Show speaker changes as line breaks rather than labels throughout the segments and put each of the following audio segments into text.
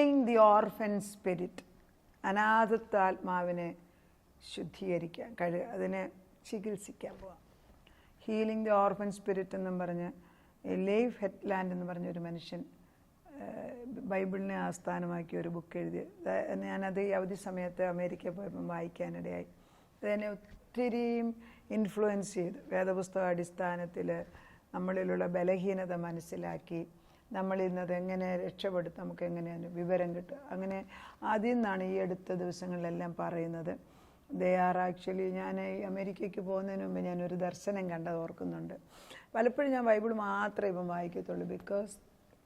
Healing the orphan spirit, അനാഥത്വാത്മാവിനെ ശുദ്ധീകരിക്കാൻ അതിനെ ചികിത്സിക്കാൻ പോവാം. ഹീലിംഗ് ദി ഓർഫൻ സ്പിരിറ്റ് എന്നും പറഞ്ഞ് ലൈഫ് ഹെറ്റ്ലാൻഡ് എന്ന് പറഞ്ഞൊരു മനുഷ്യൻ ബൈബിളിനെ ആസ്ഥാനമാക്കിയ ഒരു ബുക്ക് എഴുതി. ഞാനത് ഈ അവധി സമയത്ത് അമേരിക്കയിൽ പോയപ്പോൾ വായിക്കാനിടയായി. അതെന്നെ ഒത്തിരിയും ഇൻഫ്ലുവൻസ് ചെയ്തു. വേദപുസ്തക അടിസ്ഥാനത്തിൽ നമ്മളിലുള്ള ബലഹീനത മനസ്സിലാക്കി നമ്മളിൽ നിന്നത് എങ്ങനെ രക്ഷപ്പെടുത്താം, നമുക്ക് എങ്ങനെയാണ് വിവരം കിട്ടുക. അങ്ങനെ അതിൽ നിന്നാണ് ഈ അടുത്ത ദിവസങ്ങളിലെല്ലാം പറയുന്നത്. ദേ ആർ ആക്ച്വലി, ഞാൻ ഈ അമേരിക്കയ്ക്ക് പോകുന്നതിന് മുമ്പ് ഞാനൊരു ദർശനം കണ്ടത് ഓർക്കുന്നുണ്ട്. പലപ്പോഴും ഞാൻ ബൈബിൾ മാത്രമേ ഇപ്പം വായിക്കത്തുള്ളൂ. Because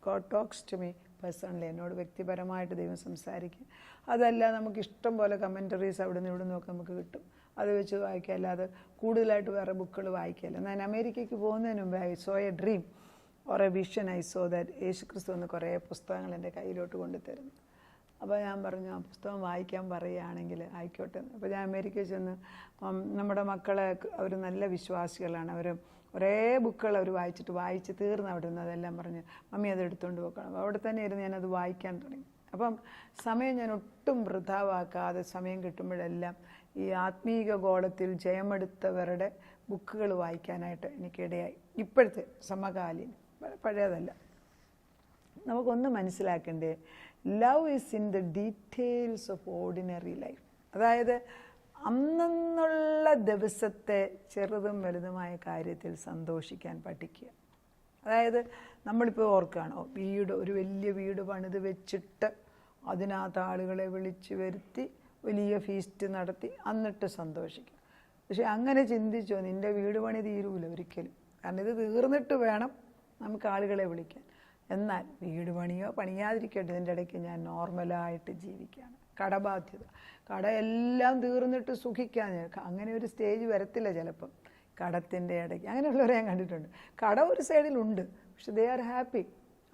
God talks to me personally, എന്നോട് വ്യക്തിപരമായിട്ട് ദൈവം സംസാരിക്കും. അതല്ല, നമുക്ക് ഇഷ്ടം പോലെ കമൻറ്ററീസ് അവിടെ നിന്ന് ഇവിടെ നിന്നൊക്കെ നമുക്ക് കിട്ടും, അത് വെച്ച് വായിക്കുക. അല്ലാതെ കൂടുതലായിട്ട് വേറെ ബുക്കുകൾ വായിക്കുകയല്ല. ഞാൻ അമേരിക്കയ്ക്ക് പോകുന്നതിന് മുമ്പ് I so A dream or A vision. I so that യേശുക്രിസ്തു എന്ന് കുറേ പുസ്തകങ്ങൾ എൻ്റെ കയ്യിലോട്ട് കൊണ്ടുതരുന്നു. അപ്പോൾ ഞാൻ പറഞ്ഞു, ആ പുസ്തകം വായിക്കാൻ പറയുകയാണെങ്കിൽ ആയിക്കോട്ടെ. അപ്പോൾ ഞാൻ അമേരിക്കയിൽ ചെന്ന് നമ്മുടെ മക്കളെ, അവർ നല്ല വിശ്വാസികളാണ്. അവർ ഒരേ ബുക്കുകൾ അവർ വായിച്ച് തീർന്ന് അവിടെ നിന്ന് അതെല്ലാം പറഞ്ഞ് മമ്മി അത് എടുത്തുകൊണ്ട് പോക്കണം. അപ്പോൾ അവിടെ തന്നെ ഇരുന്ന് ഞാനത് വായിക്കാൻ തുടങ്ങി. അപ്പം സമയം ഞാൻ ഒട്ടും വൃഥാവാക്കാതെ സമയം കിട്ടുമ്പോഴെല്ലാം ഈ ആത്മീക ഗോളത്തിൽ ജയമെടുത്തവരുടെ ബുക്കുകൾ വായിക്കാനായിട്ട് എനിക്കിടയായി. ഇപ്പോഴത്തെ സമകാലീൻ, പഴയതല്ല. നമുക്കൊന്ന് മനസ്സിലാക്കേണ്ടേ, love is in the details of ordinary life. അതായത് അന്നുള്ള ദിവസത്തെ ചെറുതും വലുതുമായ കാര്യത്തിൽ സന്തോഷിക്കാൻ പഠിക്കുക. അതായത് നമ്മളിപ്പോൾ ഓർക്കുകയാണോ, ഒരു വലിയ വീട് പണിത് വെച്ചിട്ട് അതിനകത്ത് ആളുകളെ വിളിച്ചു വരുത്തി വലിയ ഫീസ്റ്റ് നടത്തി എന്നിട്ട് സന്തോഷിക്കും. പക്ഷെ അങ്ങനെ ചിന്തിച്ചോ, നിൻ്റെ വീട് പണി തീരൂല ഒരിക്കലും. കാരണം ഇത് തീർന്നിട്ട് വേണം നമുക്ക് ആളുകളെ വിളിക്കാൻ. എന്നാൽ വീട് പണിയോ പണിയാതിരിക്കട്ടെ, ഇതിൻ്റെ ഇടയ്ക്ക് ഞാൻ നോർമലായിട്ട് ജീവിക്കുകയാണ്. കടബാധ്യത, കടയെല്ലാം തീർന്നിട്ട് സുഖിക്കാൻ, അങ്ങനെ ഒരു സ്റ്റേജ് വരത്തില്ല ചിലപ്പം കടത്തിൻ്റെ ഇടയ്ക്ക്. അങ്ങനെയുള്ളവരെ ഞാൻ കണ്ടിട്ടുണ്ട്. കട ഒരു സൈഡിലുണ്ട്, പക്ഷെ ദേ ആർ ഹാപ്പി.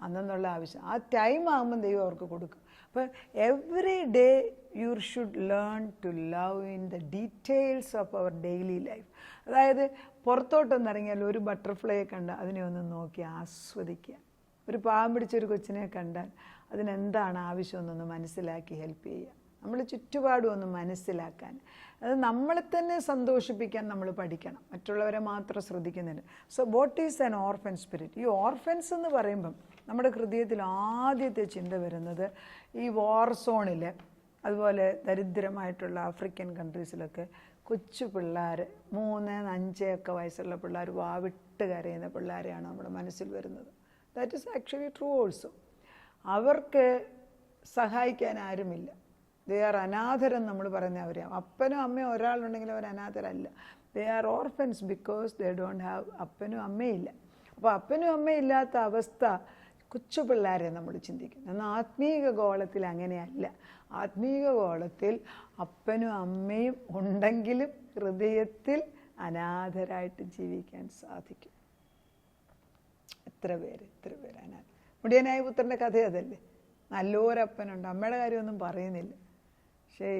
അന്നുള്ള ആവശ്യം ആ ടൈം ആകുമ്പം ദൈവം അവർക്ക് കൊടുക്കും. അപ്പോൾ every day you should learn to love in the details of our daily life. അതായത് പുറത്തോട്ടൊന്നിറങ്ങിയാൽ ഒരു ബട്ടർഫ്ലൈയെ കണ്ടാൽ അതിനെ ഒന്ന് നോക്കി ആസ്വദിക്കുക. ഒരു പാവം പിടിച്ചൊരു കൊച്ചിനെ കണ്ടാൽ അതിനെന്താണ് ആവശ്യമെന്നൊന്ന് മനസ്സിലാക്കി ഹെൽപ്പ് ചെയ്യുക. നമ്മൾ ചുറ്റുപാടും ഒന്ന് മനസ്സിലാക്കാൻ, അത് നമ്മളെ തന്നെ സന്തോഷിപ്പിക്കാൻ നമ്മൾ പഠിക്കണം, മറ്റുള്ളവരെ മാത്രം ശ്രദ്ധിക്കുന്നില്ല. So what is an orphan spirit? ഈ ഓർഫൻസ് എന്ന് പറയുമ്പം നമ്മുടെ ഹൃദയത്തിൽ ആദ്യത്തെ ചിന്ത വരുന്നത് ഈ വാർ സോണിൽ, അതുപോലെ ദരിദ്രമായിട്ടുള്ള ആഫ്രിക്കൻ കൺട്രീസിലൊക്കെ കൊച്ചു പിള്ളേർ, 3-5 വയസ്സുള്ള പിള്ളേർ, വാവിട്ട് കരയുന്ന പിള്ളേരെയാണ് നമ്മുടെ മനസ്സിൽ വരുന്നത്. That is actually true also. അവർക്ക് സഹായിക്കാൻ ആരുമില്ല. ദേ ആർ അനാഥരെന്ന് നമ്മൾ പറയുന്ന അവരെ. അപ്പനും അമ്മയും ഒരാളുണ്ടെങ്കിൽ അവർ അനാഥരല്ല. They are orphans because they don't have അപ്പനും അമ്മയില്ല. അപ്പോൾ അപ്പനും അമ്മയും ഇല്ലാത്ത അവസ്ഥ കൊച്ചു പിള്ളേരെ നമ്മൾ ചിന്തിക്കും. എന്നാൽ ആത്മീക ഗോളത്തിൽ അങ്ങനെയല്ല. ആത്മീക ഗോളത്തിൽ അപ്പനും അമ്മയും ഉണ്ടെങ്കിലും ഹൃദയത്തിൽ അനാഥരായിട്ട് ജീവിക്കാൻ സാധിക്കും. എത്ര പേര് അനാഥ. മുടിയനായ പുത്രൻ്റെ കഥ അതല്ലേ. നല്ലൊരപ്പനുണ്ട്, അമ്മയുടെ കാര്യമൊന്നും പറയുന്നില്ല. പക്ഷേ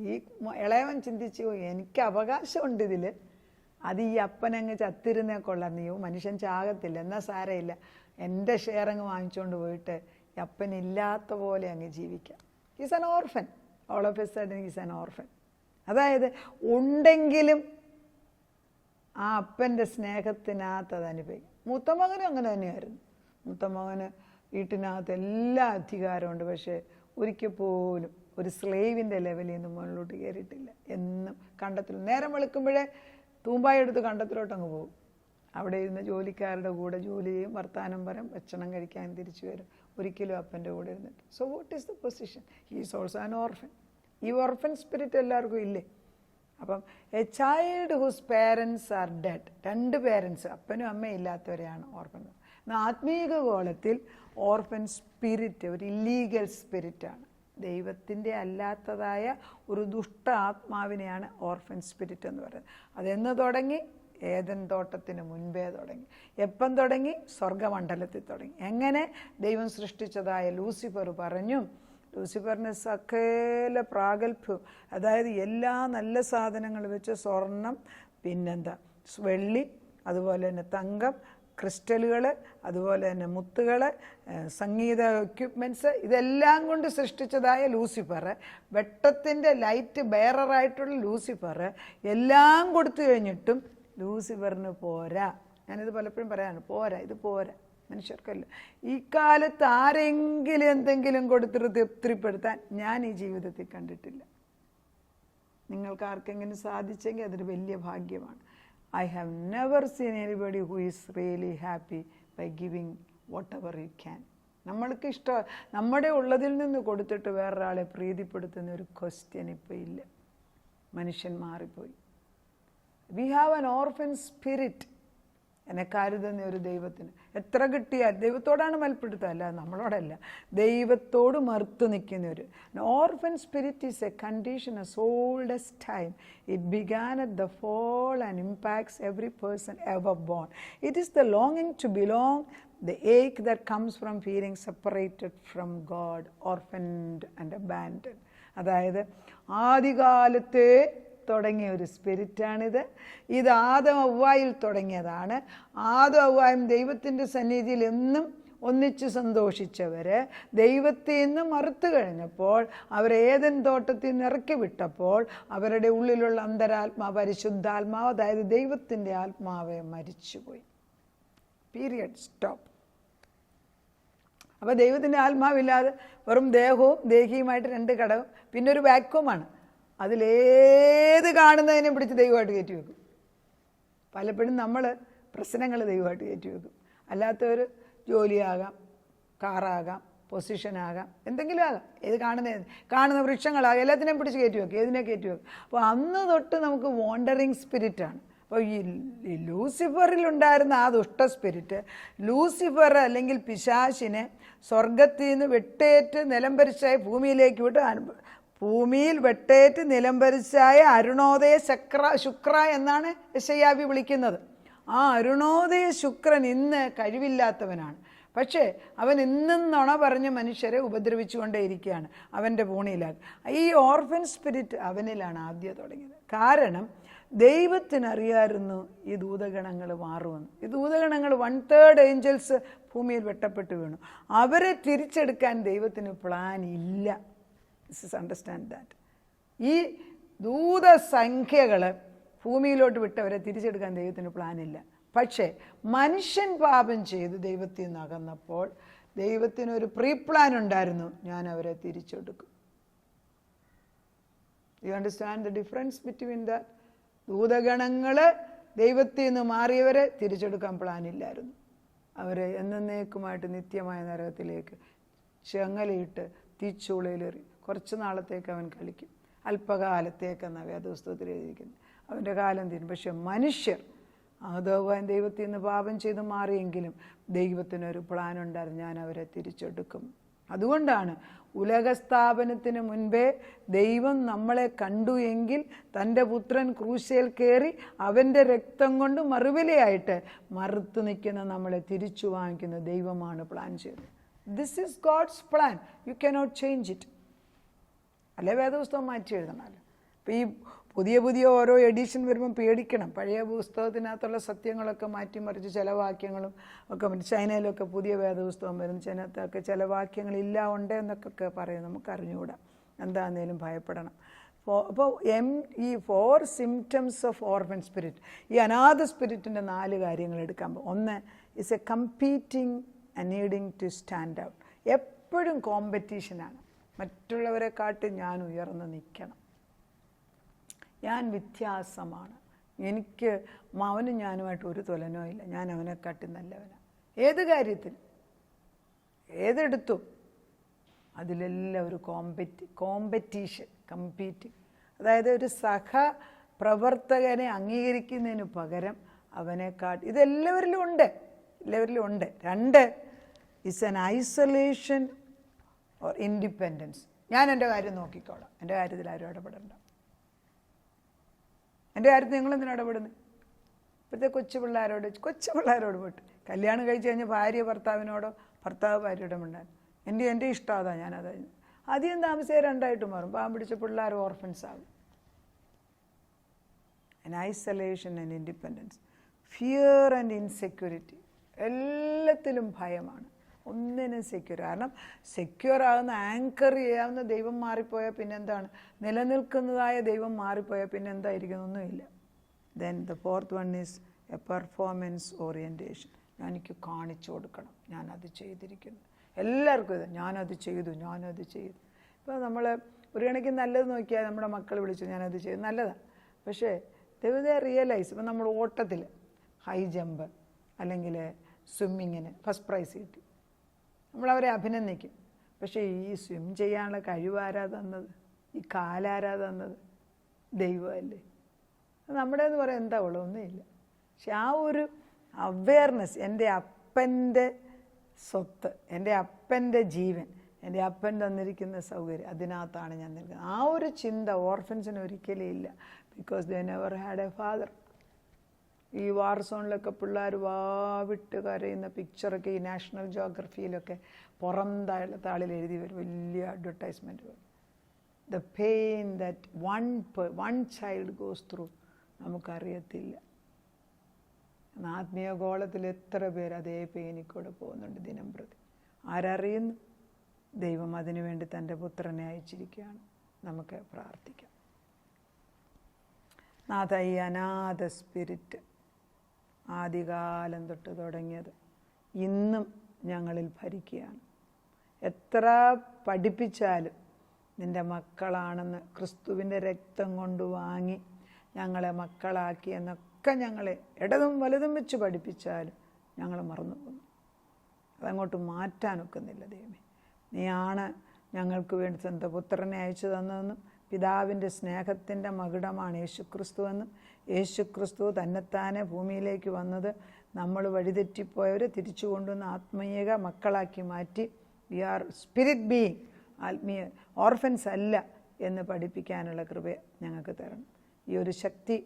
ഈ ഇളയവൻ ചിന്തിച്ചു, എനിക്ക് അവകാശമുണ്ട് ഇതിൽ, അത് ഈ അപ്പനങ്ങ് ചത്തിരുന്നേ കൊള്ളാം, നീ മനുഷ്യൻ ചാകത്തില്ല, എന്നാൽ സാരമില്ല, എൻ്റെ ഷെയർ അങ്ങ് വാങ്ങിച്ചുകൊണ്ട് പോയിട്ട് ഈ അപ്പനില്ലാത്ത പോലെ അങ്ങ് ജീവിക്കാം. Is an orphan. All of A sudden is an orphan. അതായത് ഉണ്ടെങ്കിലും ആ അപ്പൻ്റെ സ്നേഹത്തിനകത്ത് അത് അനുഭവിക്കും. മൂത്തമകനും അങ്ങനെ തന്നെയായിരുന്നു. മൂത്തമകന് വീട്ടിനകത്ത് എല്ലാ അധികാരമുണ്ട്, പക്ഷേ ഒരിക്കൽ പോലും ഒരു സ്ലേവിൻ്റെ ലെവലിൽ നിന്ന് മുകളിലോട്ട് കയറിയിട്ടില്ല. എന്നും കണ്ടത്തിൽ നേരം വെളുക്കുമ്പോഴേ തൂമ്പായെടുത്ത് കണ്ടത്തിലോട്ടങ്ങ് പോകും. അവിടെ ഇരുന്ന് ജോലിക്കാരുടെ കൂടെ ജോലി ചെയ്യും, വർത്താനം പറയും, ഭക്ഷണം കഴിക്കാൻ തിരിച്ചു വരും. ഒരിക്കലും അപ്പൻ്റെ കൂടെ ഇരുന്നിട്ട്. So what is the position? He is also an orphan. ഈ ഓർഫൻ സ്പിരിറ്റ് എല്ലാവർക്കും ഇല്ലേ? അപ്പം a child whose parents are dead, 2 parents, അപ്പനും അമ്മയും ഇല്ലാത്തവരെയാണ് ഓർഫൻ. എന്നാൽ ആത്മീക ഗോളത്തിൽ ഓർഫൻ സ്പിരിറ്റ് ഒരു ഇല്ലീഗൽ സ്പിരിറ്റാണ്. ദൈവത്തിൻ്റെ അല്ലാത്തതായ ഒരു ദുഷ്ട ആത്മാവിനെയാണ് ഓർഫൻ സ്പിരിറ്റ് എന്ന് പറയുന്നത്. അതെന്ന് തുടങ്ങി? ഏദൻ തോട്ടത്തിന് മുൻപേ തുടങ്ങി. എപ്പം തുടങ്ങി? സ്വർഗമണ്ഡലത്തിൽ തുടങ്ങി. എങ്ങനെ? ദൈവം സൃഷ്ടിച്ചതായ ലൂസിഫർ പറഞ്ഞു, ലൂസിഫറിന് സകല പ്രാഗൽഭ്യവും, അതായത് എല്ലാ നല്ല സാധനങ്ങൾ വെച്ച് സ്വർണം, പിന്നെന്താ വെള്ളി, അതുപോലെ തന്നെ തങ്കം, ക്രിസ്റ്റലുകൾ, അതുപോലെ തന്നെ മുത്തുകൾ, സംഗീത എക്യുപ്മെൻറ്റ്സ്, ഇതെല്ലാം കൊണ്ട് സൃഷ്ടിച്ചതായ ലൂസിഫർ, വെട്ടത്തിൻ്റെ ലൈറ്റ് ബെയറായിട്ടുള്ള ലൂസിഫർ എല്ലാം കൊടുത്തു കഴിഞ്ഞിട്ടും ലൂസിഫറിന് പോരാ. ഞാനിത് പലപ്പോഴും പറയാണ്, പോരാ, ഇത് പോരാ, മനുഷ്യർക്കല്ല. ഈ കാലത്ത് ആരെങ്കിലും എന്തെങ്കിലും കൊടുത്തിട്ട് തൃപ്തിപ്പെടുത്താൻ ഞാൻ ഈ ജീവിതത്തിൽ കണ്ടിട്ടില്ല. നിങ്ങൾക്ക് ആർക്കെങ്കിലും സാധിച്ചെങ്കിൽ അതൊരു വലിയ ഭാഗ്യമാണ്. I have never seen anybody who is really happy by giving whatever you can. നമ്മൾക്ക് ഇഷ്ടം നമ്മുടെ ഉള്ളതിൽ നിന്ന് കൊടുത്തിട്ട് വേറൊരാളെ പ്രീതിപ്പെടുത്തുന്ന ഒരു ക്വസ്റ്റ്യൻ ഇപ്പോൾ ഇല്ല. മനുഷ്യൻ മാറിപ്പോയി. We have an orphan spirit. എന്നെ കരുതുന്ന ഒരു ദൈവത്തിന് എത്ര കിട്ടിയാൽ ദൈവത്തോടാണ് മൽപ്പെടുത്തുക, അല്ല നമ്മളോടല്ല, ദൈവത്തോട് മറുത്തു നിൽക്കുന്നവർ. Orphan spirit is A condition as old as time. It began at the fall and impacts every person ever born. It is the longing to belong, the ache that comes from feeling separated from God, orphaned and abandoned. അതായത് ആദികാലത്തെ തുടങ്ങിയ ഒരു സ്പിരിറ്റാണിത്. ഇത് ആദം ഹവ്വായിൽ തുടങ്ങിയതാണ്. ആദം ഹവ്വായും ദൈവത്തിൻ്റെ സന്നിധിയിൽ എന്നും ഒന്നിച്ച് സന്തോഷിച്ചവർ ദൈവത്തിൽ നിന്ന് മറുത്തു കഴിഞ്ഞപ്പോൾ, അവർ ഏദൻ തോട്ടത്തിൽ നിന്ന് ഇറക്കി വിട്ടപ്പോൾ, അവരുടെ ഉള്ളിലുള്ള അന്തരാത്മാവ്, പരിശുദ്ധാത്മാവ്, അതായത് ദൈവത്തിൻ്റെ ആത്മാവെ മരിച്ചുപോയി. Period, stop. അപ്പോൾ ദൈവത്തിൻ്റെ ആത്മാവില്ലാതെ വെറും ദേഹവും ദേഹിയുമായിട്ട് രണ്ട് ഘടകം, പിന്നെ ഒരു വാക്വമാണ്. അതിലേത് കാണുന്നതിനെ പിടിച്ച് ദൈവമായിട്ട് കയറ്റി വെക്കും. പലപ്പോഴും നമ്മൾ പ്രശ്നങ്ങൾ ദൈവമായിട്ട് കയറ്റി വെക്കും. അല്ലാത്തവർ ജോലിയാകാം, കാറാകാം, പൊസിഷനാകാം, എന്തെങ്കിലും ആകാം. ഏത് കാണുന്ന വൃക്ഷങ്ങളാകാം, എല്ലാത്തിനെയും പിടിച്ച് കയറ്റി വെക്കും. ഏതിനെ കയറ്റി വെക്കും. അപ്പോൾ അന്ന് തൊട്ട് നമുക്ക് വാണ്ടറിങ് സ്പിരിറ്റാണ്. അപ്പോൾ ഈ ലൂസിഫറിലുണ്ടായിരുന്ന ആ ദുഷ്ട സ്പിരിറ്റ്, ലൂസിഫർ അല്ലെങ്കിൽ പിശാചിനെ സ്വർഗത്തിൽ നിന്ന് വെട്ടേറ്റ് നിലംപരിച്ചായി ഭൂമിയിലേക്ക് വിട്ട്, ഭൂമിയിൽ വെട്ടേറ്റ് നിലംപരിച്ചായ അരുണോദയ ശുക്ര എന്നാണ് യെശയ്യാവി വിളിക്കുന്നത്. ആ അരുണോദയ ശുക്രൻ ഇന്ന് കഴിവില്ലാത്തവനാണ്. പക്ഷേ അവൻ ഇന്നും നുണ പറഞ്ഞ് മനുഷ്യരെ ഉപദ്രവിച്ചുകൊണ്ടേയിരിക്കുകയാണ്. അവൻ്റെ പൂണിയിലാക്കി. ഈ ഓർഫൻ സ്പിരിറ്റ് അവനിലാണ് ആദ്യം തുടങ്ങിയത്. കാരണം ദൈവത്തിനറിയായിരുന്നു ഈ ദൂതഗണങ്ങൾ മാറുമെന്ന്. ഈ ദൂതഗണങ്ങൾ 1/3 ഏഞ്ചൽസ് ഭൂമിയിൽ വെട്ടപ്പെട്ട് വീണു. അവരെ തിരിച്ചെടുക്കാൻ ദൈവത്തിന് പ്ലാൻ ഇല്ല. Understand that. ഈ ദൂതസംഖ്യകൾ ഭൂമിയിലോട്ട് വിട്ടവരെ തിരിച്ചെടുക്കാൻ ദൈവത്തിന് പ്ലാനില്ല. പക്ഷേ മനുഷ്യൻ പാപം ചെയ്ത് ദൈവത്തിൽ നിന്ന് അകന്നപ്പോൾ ദൈവത്തിനൊരു പ്രീ പ്ലാൻ ഉണ്ടായിരുന്നു, ഞാൻ അവരെ തിരിച്ചെടുക്കും. You understand the difference between that? ദൂതഗണങ്ങൾ ദൈവത്തിൽ നിന്ന് മാറിയവരെ തിരിച്ചെടുക്കാൻ പ്ലാനില്ലായിരുന്നു. അവരെ എന്നേക്കുമായിട്ട് നിത്യമായ നരകത്തിലേക്ക് ചെങ്ങലയിട്ട് തീച്ചൂളയിലേറി കുറച്ച് നാളത്തേക്ക് അവൻ കളിക്കും. അല്പകാലത്തേക്കെന്നാണ് വേദപുസ്തകത്തിൽ എഴുതിയിരിക്കുന്നത്. അവൻ്റെ കാലം തീരും. പക്ഷെ മനുഷ്യർ ആദവൻ ദൈവത്തിൽ നിന്ന് പാപം ചെയ്ത് മാറിയെങ്കിലും ദൈവത്തിനൊരു പ്ലാൻ ഉണ്ടായിരുന്നു, ഞാൻ അവരെ തിരിച്ചെടുക്കും. അതുകൊണ്ടാണ് ഉലകസ്ഥാപനത്തിന് മുൻപേ ദൈവം നമ്മളെ കണ്ടു എങ്കിൽ തൻ്റെ പുത്രൻ ക്രൂശയിൽ കയറി അവൻ്റെ രക്തം കൊണ്ട് മറുവിലയായിട്ട് മറുത്തു നിൽക്കുന്ന നമ്മളെ തിരിച്ചു വാങ്ങിക്കുന്ന ദൈവമാണ് പ്ലാൻ ചെയ്തത്. This is God's plan. You cannot change it. അല്ലെ വേദപുസ്തകം മാറ്റി എഴുതണമല്ലോ. അപ്പോൾ ഈ പുതിയ ഓരോ എഡിഷൻ വരുമ്പോൾ പേടിക്കണം. പഴയ പുസ്തകത്തിനകത്തുള്ള സത്യങ്ങളൊക്കെ മാറ്റിമറിച്ച് ചില വാക്യങ്ങളും ഒക്കെ ചൈനയിലൊക്കെ പുതിയ വേദപുസ്തകം വരും. ചൈനത്തൊക്കെ ചില വാക്യങ്ങളില്ല ഉണ്ട് എന്നൊക്കെ പറയും. നമുക്കറിഞ്ഞുകൂടാ. എന്താണെന്നേലും ഭയപ്പെടണം. അപ്പോൾ ഈ 4 സിംറ്റംസ് ഓഫ് ഓർഫൻ സ്പിരിറ്റ്, ഈ അനാഥ സ്പിരിറ്റിൻ്റെ 4 കാര്യങ്ങൾ എടുക്കാൻ പോകും. ഒന്ന്, is a competing and needing to stand out. എപ്പോഴും കോമ്പറ്റീഷനാണ്. മറ്റുള്ളവരെ കാട്ടി ഞാൻ ഉയർന്ന് നിൽക്കണം, ഞാൻ വ്യത്യാസമാണ്, എനിക്ക് അവനും ഞാനുമായിട്ട് ഒരു തുലനോ ഇല്ല, ഞാൻ അവനെക്കാട്ടി നല്ലവനാണ്. ഏത് കാര്യത്തിൽ ഏതെടുത്തു അതിലെല്ലാം ഒരു കമ്പീറ്റിംഗ്. അതായത് ഒരു സഹപ്രവർത്തകനെ അംഗീകരിക്കുന്നതിന് പകരം അവനെക്കാട്ടി, ഇതെല്ലാവരിലും ഉണ്ട്. 2, is an isolation or independence. ഞാൻ എൻ്റെ കാര്യം നോക്കിക്കോളാം, എൻ്റെ കാര്യത്തിൽ ആരും ഇടപെടണ്ട. എൻ്റെ കാര്യത്തിൽ നിങ്ങളെന്തിനാണ് ഇടപെടുന്നത്? ഇപ്പോഴത്തെ കൊച്ചു പിള്ളേരോട് പോയിട്ട് കല്യാണം കഴിച്ച് കഴിഞ്ഞ് ഭാര്യ ഭർത്താവിനോടോ ഭർത്താവ് ഭാര്യയുടെ മിണ്ടാൻ എൻ്റെ ഇഷ്ടം അതാ, ഞാനതാ. അധികം താമസിയാൽ 2ആയിട്ട് മാറും. പാവം പിടിച്ച പിള്ളേർ ഓർഫൻസ് ആകും. An isolation and independence, fear and insecurity. എല്ലാത്തിലും ഭയമാണ്, ഒന്നിനും സെക്യൂർ. കാരണം സെക്യൂർ ആകുന്ന, ആങ്കർ ചെയ്യാവുന്ന ദൈവം മാറിപ്പോയാൽ പിന്നെന്താണ്? നിലനിൽക്കുന്നതായ ദൈവം മാറിപ്പോയാൽ പിന്നെ എന്തായിരിക്കും? ഒന്നുമില്ല. Then the fourth one is A performance orientation. എനിക്ക് കാണിച്ചു കൊടുക്കണം, ഞാനത് ചെയ്തിരിക്കുന്നു. എല്ലാവർക്കും ഇത്, ഞാനത് ചെയ്തു. ഇപ്പോൾ നമ്മൾ ഒരു കണക്കിന് നല്ലത് നോക്കിയാൽ നമ്മുടെ മക്കൾ വിളിച്ചു ഞാനത് ചെയ്തു, നല്ലതാണ്. പക്ഷേ ദൈവത്തെ റിയലൈസ്, ഇപ്പം നമ്മൾ ഓട്ടത്തിൽ ഹൈ ജമ്പ് അല്ലെങ്കിൽ സ്വിമ്മിങ്ങിന് ഫസ്റ്റ് പ്രൈസ് കിട്ടി, നമ്മളവരെ അഭിനന്ദിക്കും. പക്ഷേ ഈ സ്വിം ചെയ്യാനുള്ള കഴിവാരാ തന്നത്? ഈ കാലാരാ തന്നത്? ദൈവമല്ലേ. നമ്മുടെ എന്ന് പറയാൻ എന്താ ഉള്ളത്? ഒന്നുമില്ല. പക്ഷെ ആ ഒരു അവെയർനെസ്, എൻ്റെ അപ്പൻ്റെ സ്വത്ത്, എൻ്റെ അപ്പൻ്റെ ജീവൻ, എൻ്റെ അപ്പൻ തന്നിരിക്കുന്ന സൗകര്യം, അതിനകത്താണ് ഞാൻ നിൽക്കുന്നത്. ആ ഒരു ചിന്ത ഓർഫൻസിന് ഒരിക്കലും ഇല്ല. Because they never had A father. ഈ വാർ സോണിലൊക്കെ പിള്ളേർ വാവിട്ട് കരയുന്ന പിക്ചറൊക്കെ ഈ നാഷണൽ ജോഗ്രഫിയിലൊക്കെ പുറം താളിൽ എഴുതി വരും, വലിയ അഡ്വർടൈസ്മെൻറ്റ് വരും. The pain that one child goes through നമുക്കറിയത്തില്ല. ആത്മീയ ഗോളത്തിൽ എത്ര പേര് അതേ പെയിനിൽ കൂടെ പോകുന്നുണ്ട് ദിനം പ്രതി. ആരറിയുന്നു? ദൈവം അതിനു വേണ്ടി തൻ്റെ പുത്രനെ അയച്ചിരിക്കുകയാണ്. നമുക്ക് പ്രാർത്ഥിക്കാം. നാഥ, ഈ അനാഥ സ്പിരിറ്റ് ആദ്യകാലം തൊട്ട് തുടങ്ങിയത് ഇന്നും ഞങ്ങളിൽ ഭരിക്കുകയാണ്. എത്ര പഠിപ്പിച്ചാലും നിൻ്റെ മക്കളാണെന്ന് ക്രിസ്തുവിൻ്റെ രക്തം കൊണ്ട് വാങ്ങി ഞങ്ങളെ മക്കളാക്കി എന്നൊക്കെ ഞങ്ങളെ ഇടതും വലതും വെച്ച് പഠിപ്പിച്ചാലും ഞങ്ങൾ മറന്നു പോകുന്നു. അതങ്ങോട്ട് മാറ്റാനൊക്കുന്നില്ല. ദൈവമേ, നീയാണ് ഞങ്ങൾക്ക് വേണ്ടി സ്വന്തം പുത്രനെ അയച്ചു തന്നതെന്നും പിതാവിൻ്റെ സ്നേഹത്തിൻ്റെ മകുടമാണ് യേശുക്രിസ്തുവെന്നും യേശുക്രിസ്തു തന്നെത്താനെ ഭൂമിയിലേക്ക് വന്നത് നമ്മൾ വഴിതെറ്റിപ്പോയവരെ തിരിച്ചു കൊണ്ടുവന്ന് ആത്മീയ മക്കളാക്കി മാറ്റി വി ആർ സ്പിരിറ്റ് ബീയിങ്, ആത്മീയ ഓർഫൻസ് അല്ല എന്ന് പഠിപ്പിക്കാനുള്ള കൃപ ഞങ്ങൾക്ക് തരണം. ഈ ഒരു ശക്തി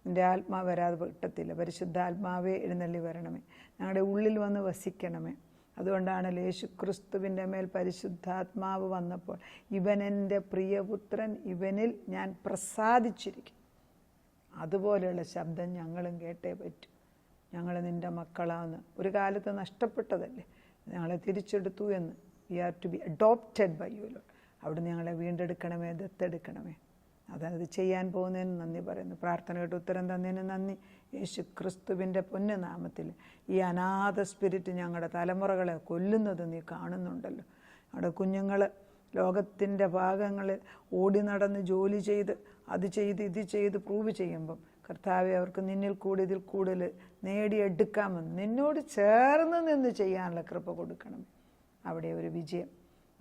എൻ്റെ ആത്മാവ് വരാതെ കിട്ടത്തില്ല. പരിശുദ്ധാത്മാവേ എഴുന്നള്ളി വരണമേ, ഞങ്ങളുടെ ഉള്ളിൽ വന്ന് വസിക്കണമേ. അതുകൊണ്ടാണല്ലോ യേശുക്രിസ്തുവിൻ്റെ മേൽ പരിശുദ്ധാത്മാവ് വന്നപ്പോൾ ഇവൻ എൻ്റെ പ്രിയപുത്രൻ, ഇവനിൽ ഞാൻ പ്രസാദിച്ചിരിക്കും. അതുപോലെയുള്ള ശബ്ദം ഞങ്ങളും കേട്ടേ പറ്റൂ. ഞങ്ങൾ നിൻ്റെ മക്കളാന്ന് ഒരു കാലത്ത് നഷ്ടപ്പെട്ടതല്ലേ, ഞങ്ങളെ തിരിച്ചെടുത്തു എന്ന്. We are to be adopted by you Lord. അവിടുന്ന് ഞങ്ങളെ വീണ്ടെടുക്കണമേ, ദത്തെടുക്കണമേ. അതത് ചെയ്യാൻ പോകുന്നതിന് നന്ദി പറയുന്നു. പ്രാർത്ഥനയുടെ ഉത്തരം തന്നതിന് നന്ദി. യേശു ക്രിസ്തുവിൻ്റെ പൊന്നു നാമത്തിൽ ഈ അനാഥ സ്പിരിറ്റ് ഞങ്ങളുടെ തലമുറകളെ കൊല്ലുന്നത് നീ കാണുന്നുണ്ടല്ലോ. നമ്മുടെ കുഞ്ഞുങ്ങൾ ലോകത്തിൻ്റെ ഭാഗങ്ങളിൽ ഓടി നടന്ന് ജോലി ചെയ്ത് അത് ചെയ്ത് ഇത് ചെയ്ത് പ്രൂവ് ചെയ്യുമ്പം കർത്താവെ, അവർക്ക് നിന്നിൽ കൂടി ഇതിൽ കൂടുതൽ നേടിയെടുക്കാമെന്ന് നിന്നോട് ചേർന്ന് നിന്ന് ചെയ്യാനുള്ള കൃപ കൊടുക്കണം. അവിടെ ഒരു വിജയം.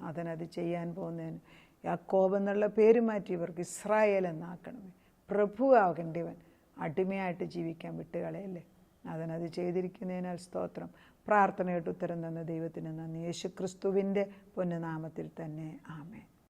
അതിനത് ചെയ്യാൻ പോകുന്നതിന് യാക്കോബ് എന്നുള്ള പേര് മാറ്റി ഇവർക്ക് ഇസ്രായേൽ എന്നാക്കണമേ. പ്രഭുവാകേണ്ടവൻ അടിമയായിട്ട് ജീവിക്കാൻ വിട്ടുകളയല്ലേ. അതിനത് ചെയ്തിരിക്കുന്നതിനാൽ സ്തോത്രം. പ്രാർത്ഥനയായിട്ട് ഉത്തരം തന്ന ദൈവത്തിന് നന്ദി. യേശുക്രിസ്തുവിൻ്റെ പൊന്നുനാമത്തിൽ തന്നെ ആമേൻ.